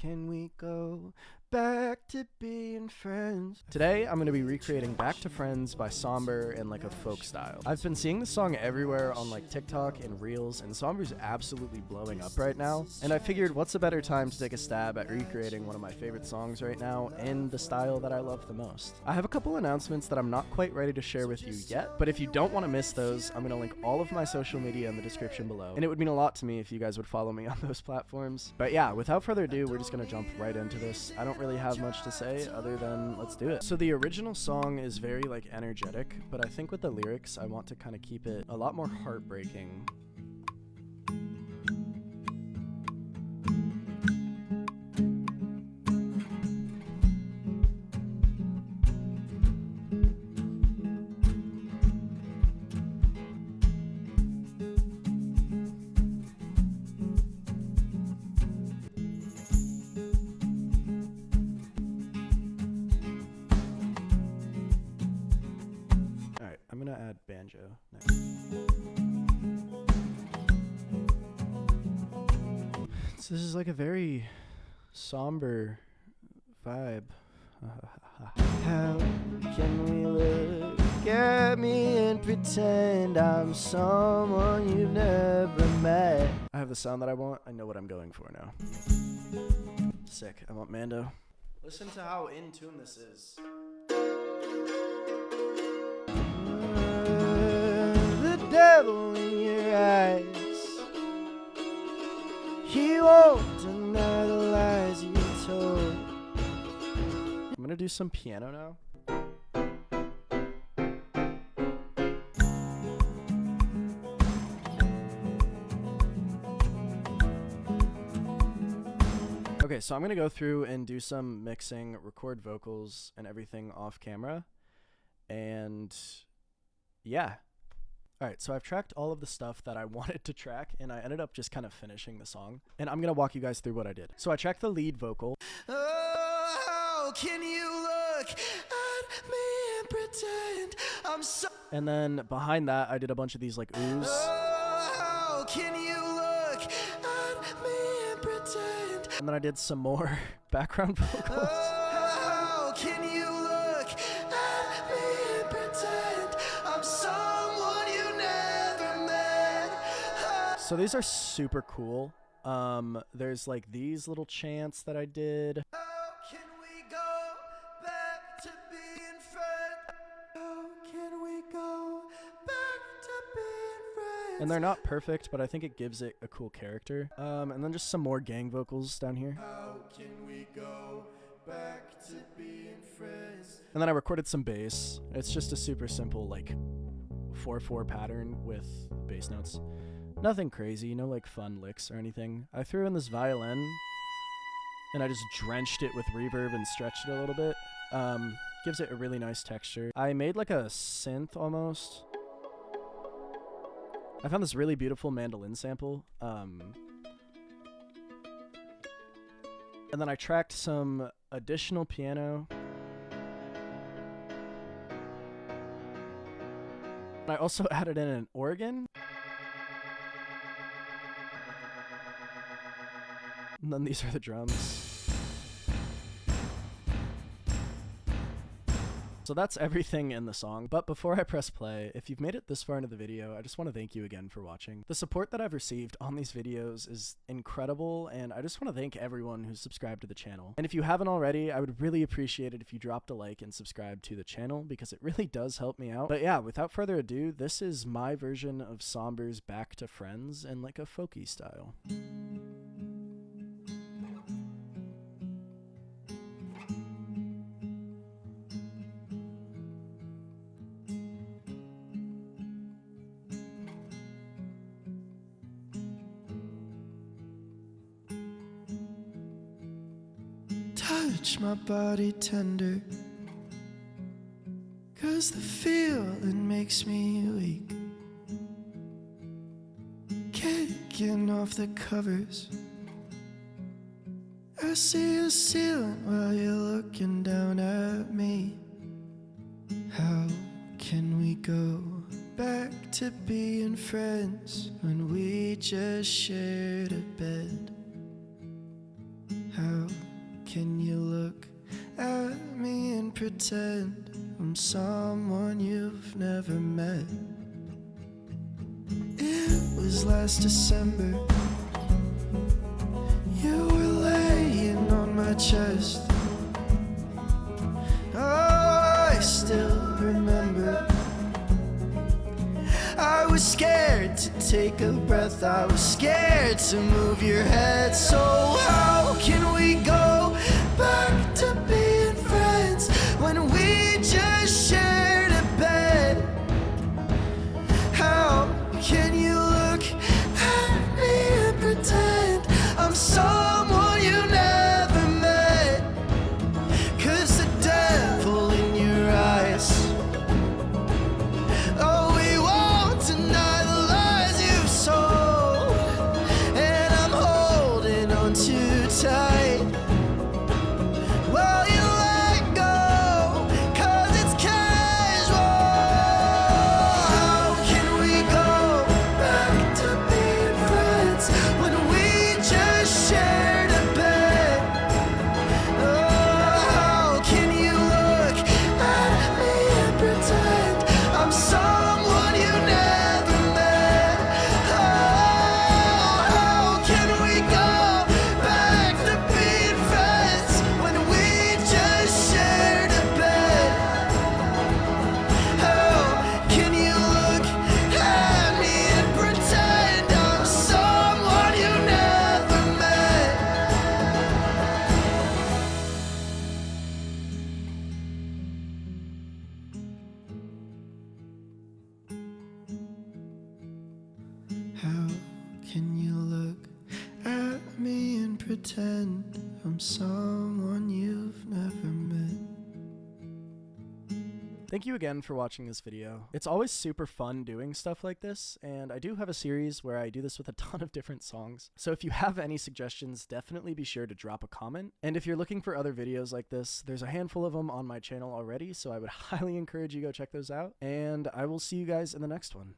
can we go back to being friends? Today, I'm going to be recreating Back to Friends by Sombr in like a folk style. I've been seeing this song everywhere on like TikTok and Reels, and Sombr's absolutely blowing up right now. And I figured what's a better time to take a stab at recreating one of my favorite songs right now in the style that I love the most. I have a couple announcements that I'm not quite ready to share with you yet, but if you don't want to miss those, I'm going to link all of my social media in the description below. And it would mean a lot to me if you guys would follow me on those platforms. But yeah, without further ado, we're just going to jump right into this. I don't really have much to say other than let's do it. So the original song is very like energetic, but I think with the lyrics I want to kind of keep it a lot more heartbreaking. I'm gonna add banjo next. So this is like a very somber vibe. How can we look at me and pretend I'm someone you've never met? I have the sound that I want. I know what I'm going for now. Sick. I want Mando. Listen to how in tune this is. Devil in your eyes, he won't deny the lies you told. I'm gonna do some piano now. Okay, so I'm gonna go through and do some mixing, record vocals and everything off camera, and yeah. Alright, so I've tracked all of the stuff that I wanted to track, and I ended up just kind of finishing the song. And I'm going to walk you guys through what I did. So I tracked the lead vocal. Oh, can you look at me and pretend I'm so... And then behind that, I did a bunch of these like oohs. Oh, can you look at me and pretend... And then I did some more background vocals. Oh, can you look at me and pretend I'm so... So these are super cool. There's like these little chants that I did. How can we go back to being friends? How can we go back to being friends? And they're not perfect, but I think it gives it a cool character. And then just some more gang vocals down here. How can we go back to being friends? And then I recorded some bass. It's just a super simple like 4/4 pattern with bass notes. Nothing crazy, no like fun licks or anything. I threw in this violin and I just drenched it with reverb and stretched it a little bit. Gives it a really nice texture. I made like a synth almost. I found this really beautiful mandolin sample. And then I tracked some additional piano. I also added in an organ. And then these are the drums. So that's everything in the song. But before I press play, if you've made it this far into the video, I just want to thank you again for watching. The support that I've received on these videos is incredible, and I just want to thank everyone who's subscribed to the channel. And if you haven't already, I would really appreciate it if you dropped a like and subscribed to the channel, because it really does help me out. But yeah, without further ado, this is my version of Sombr's Back to Friends in like a folky style. Touch my body tender, 'cause the feeling makes me weak. Kicking off the covers, I see you ceiling while you're looking down at me. How can we go back to being friends when we just shared a bed? How can you look at me and pretend I'm someone you've never met? It was last December. You were laying on my chest. Oh, I still remember. I was scared to take a breath. I was scared to move your head. So how can we go back to being friends when we just shared a bed? How can you look at me and pretend I'm someone you never met? 'Cause the devil in your eyes. Oh, we won't deny the lies you've sold, and I'm holding on too tight. Well, you let go, 'cause it's casual. How can we go back to being friends when we just shared a bed? Oh, how can you look at me and pretend I'm someone you never met? Oh, how can we go back to being friends when we just shared a bed? How can you look at me and pretend I'm someone you never met? How can you look at me and pretend I'm someone you've never met? Thank you again for watching this video. It's always super fun doing stuff like this, and I do have a series where I do this with a ton of different songs. So if you have any suggestions, definitely be sure to drop a comment. And if you're looking for other videos like this, there's a handful of them on my channel already, so I would highly encourage you go check those out. And I will see you guys in the next one.